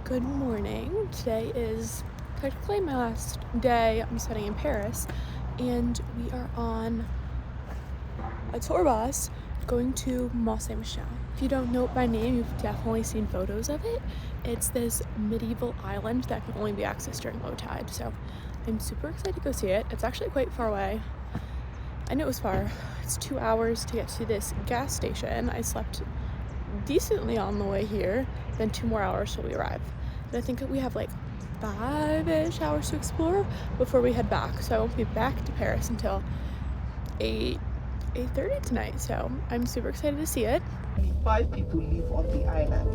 Good morning. Today is technically my last day I'm studying in Paris, and we are on a tour bus going to Mont Saint Michel. If you don't know it by name, you've definitely seen photos of it. It's this medieval island that can only be accessed during low tide, so I'm super excited to go see it. It's actually quite far away. I know it was far. It's 2 hours to get to this gas station. I slept decently on the way here, then 2 more hours till we arrive. And I think that we have like 5-ish hours to explore before we head back. So we'll be back to Paris until 8:30 tonight. So I'm super excited to see it. 5 people live on the island.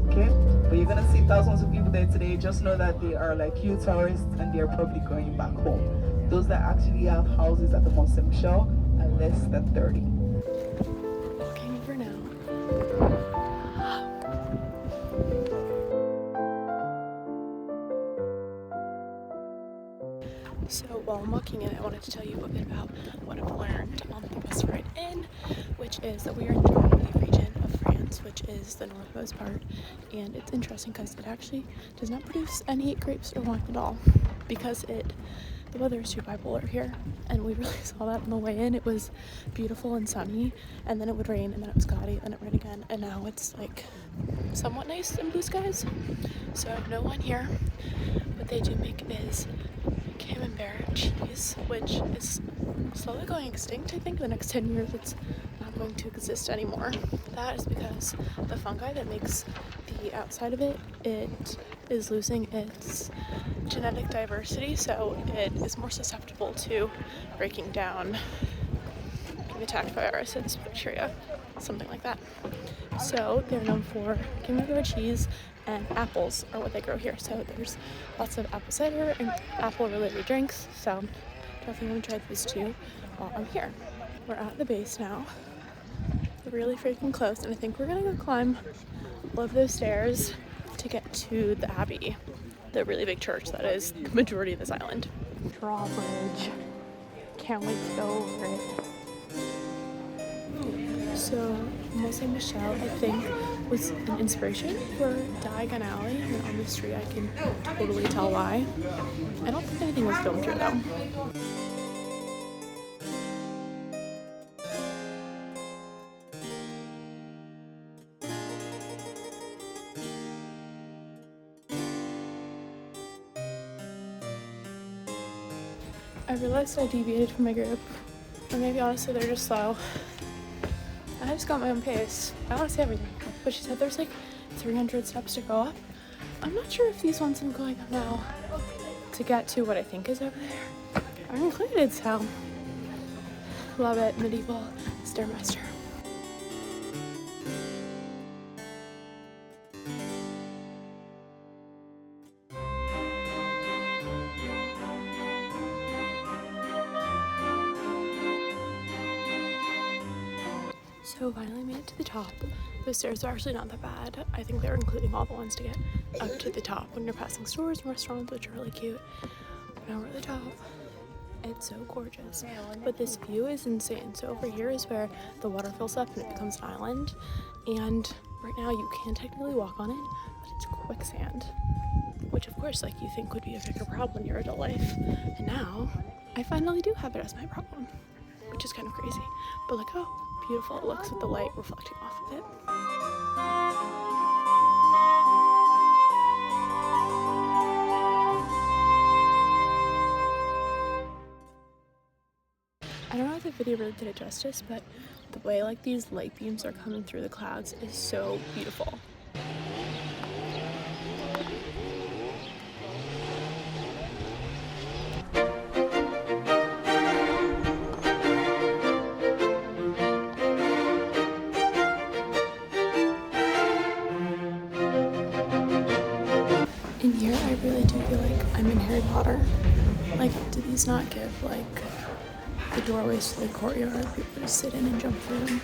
Okay? But you're gonna see thousands of people there today. Just know that they are like you tourists and they're probably going back home. Those that actually have houses at the Mont Saint Michel are less than 30. Walking over now. So while I'm walking in, I wanted to tell you a bit about what I've learned on the bus ride in, which is that we are in the Diagon region of France, which is the northwest part, and it's interesting because it actually does not produce any grapes or wine at all, because the weather is too bipolar here, and we really saw that on the way in. It was beautiful and sunny, and then it would rain, and then it was cloudy, then it rained again, and now it's like somewhat nice and blue skies. So I have no wine here. What they do make is camembert cheese, which is slowly going extinct. I think in the next 10 years it's not going to exist anymore. That is because the fungi that makes the outside of it is losing its genetic diversity, so it is more susceptible to breaking down, being attacked by viruses, bacteria, something like that. So they're known for camembert cheese, and apples are what they grow here. So there's lots of apple cider and apple related drinks, so definitely want to try these too while I'm here. We're at the base now. We're really freaking close, and I think we're gonna go climb all of those stairs to get to the Abbey, the really big church that is the majority of this island. Drawbridge. Can't wait to go over it. So Mont Saint Michel, I think, was an inspiration for Diagon Alley, and on the street I can totally tell why. I don't think anything was filmed here though. I realized I deviated from my group, or maybe honestly they're just slow. I just got my own pace. I want to see everything. But she said there's like 300 steps to go up. I'm not sure if these ones I'm going up now to get to what I think is over there are included, so love it. Medieval stairmaster. So finally made it to the top. The stairs are actually not that bad. I think they're including all the ones to get up to the top when you're passing stores and restaurants, which are really cute. Now we're at the top. It's so gorgeous. But this view is insane. So over here is where the water fills up and it becomes an island. And right now you can technically walk on it, but it's quicksand. Which of course, like, you think would be a bigger problem in your adult life. And now I finally do have it as my problem, which is kind of crazy. But look how beautiful it looks with the light reflecting off of it. I don't know if the video really did it justice, but the way like these light beams are coming through the clouds is so beautiful. In here, I really do feel like I'm in Harry Potter. Like, do these not give, like, the doorways to the courtyard people just sit in and jump through them?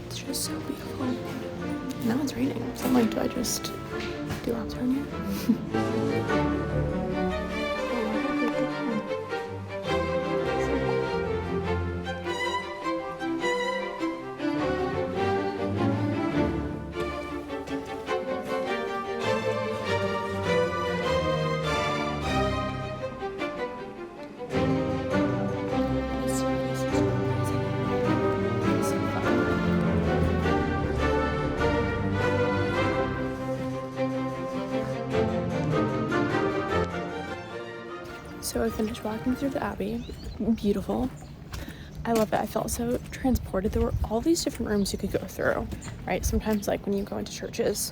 It's just so beautiful. Now it's raining, so I'm like, do I just do laps around here? So I finished walking through the Abbey. Beautiful. I love it. I felt so transported. There were all these different rooms you could go through, right? Sometimes like when you go into churches,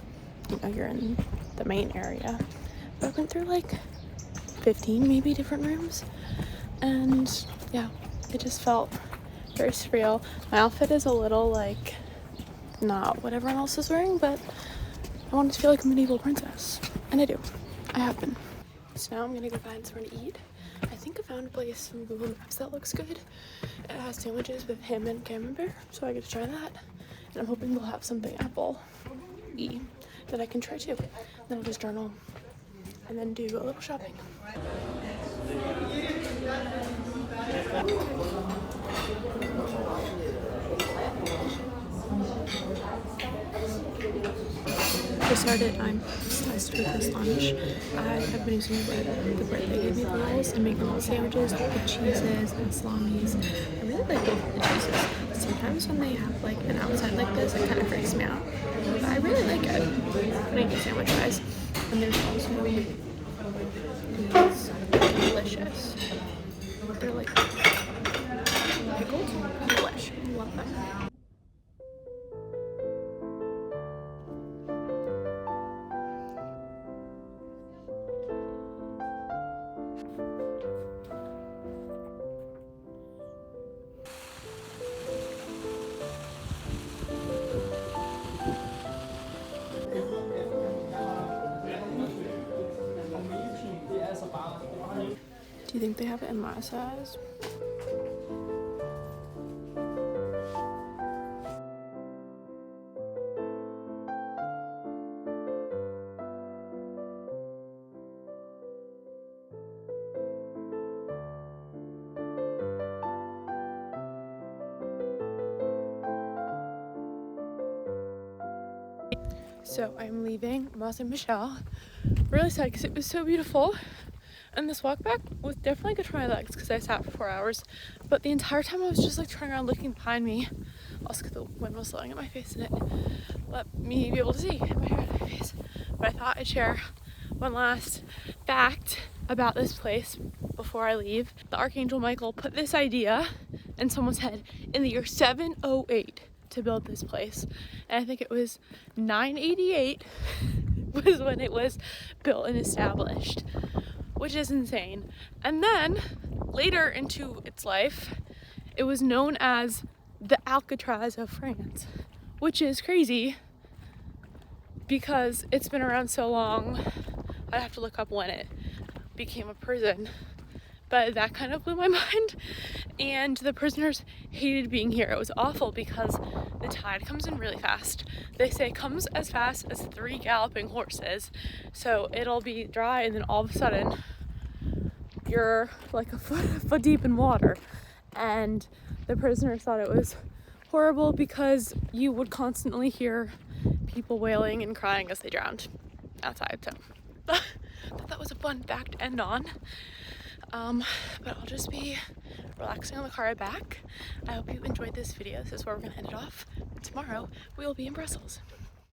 you know, you're in the main area. But I went through like 15 maybe different rooms. And yeah, it just felt very surreal. My outfit is a little like not what everyone else is wearing, but I wanted to feel like a medieval princess. And I do. I have been. So now I'm gonna go find somewhere to eat. I think I found a place from Google Maps that looks good. It has sandwiches with ham and camembert, so I get to try that. And I'm hoping they'll have something apple-y that I can try too. Then I'll just journal and then do a little shopping. I started this lunch. I have been using the bread they gave me the rolls and making little sandwiches with the cheeses and salamis. I really like both of the cheeses. Sometimes when they have like an outside like this, it kind of freaks me out. But I really like it when I do sandwich wise. And there's also these delicious. They're like pickled. Delish. Love them. Do you think they have it in my size? So I'm leaving Mont Saint Michel. Really sad because it was so beautiful. And this walk back was definitely good for my legs because I sat for 4 hours. But the entire time I was just like turning around looking behind me. Also because the wind was blowing in my face and it let me be able to see my hair in my face. But I thought I'd share one last fact about this place before I leave. The Archangel Michael put this idea in someone's head in the year 708 to build this place. And I think it was 988 was when it was built and established, which is insane. And then later into its life, it was known as the Alcatraz of France, which is crazy because it's been around so long. I'd have to look up when it became a prison, but that kind of blew my mind. And the prisoners hated being here. It was awful because the tide comes in really fast. They say it comes as fast as 3 galloping horses. So it'll be dry and then all of a sudden you're like a foot deep in water. And the prisoners thought it was horrible because you would constantly hear people wailing and crying as they drowned outside. So I thought that was a fun fact to end on. But I'll just be relaxing on the car ride back. I hope you enjoyed this video. This is where we're gonna end it off. Tomorrow we will be in Brussels.